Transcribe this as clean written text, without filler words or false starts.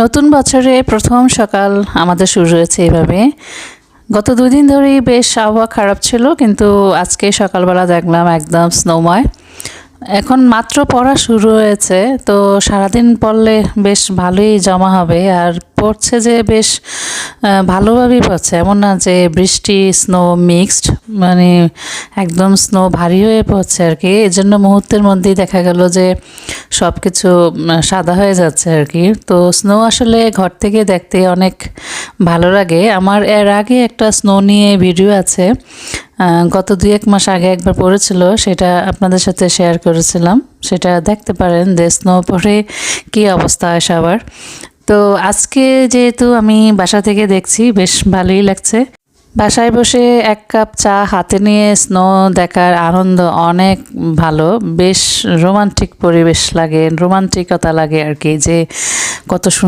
নতুন বছরে প্রথম সকাল আমাদের শুরু হয়েছে এভাবে। গত 2 দিন ধরেই বেশ আবহাওয়া খারাপ ছিল, কিন্তু আজকে সকালবেলা দেখলাম একদম স্নোময়। এখন মাত্র পড়া শুরু হয়েছে, তো সারাদিন পড়লে বেশ ভালোই জমা হবে। আর পড়ছে যে বেশ ভালোভাবেই পড়ছে, এমন না যে বৃষ্টি স্নো মিক্সড, মানে একদম স্নো ভারী হয়ে পড়ছে আর কি। এর জন্য মুহূর্তের মধ্যেই দেখা গেল যে সব কিছু সাদা হয়ে যাচ্ছে আর কি। তো স্নো আসলে ঘর থেকে দেখতে অনেক ভালো লাগে। আমার এর আগে একটা স্নো নিয়ে ভিডিও আছে, গত 2-1 মাস আগে একবার পড়েছিল, সেটা আপনাদের সাথে শেয়ার করেছিলাম। সেটা দেখতে পারেন যে স্নো পড়ে কী অবস্থা হয় সবার। তো আজকে যেহেতু আমি বাসা থেকে দেখছি, বেশ ভালোই লাগছে। বাসায় বসে 1 কাপ চা হাতে নিয়ে স্নো দেখার আনন্দ অনেক ভালো। বেশ রোমান্টিক পরিবেশ লাগে, রোমান্টিকতা লাগে আর কি, যে কত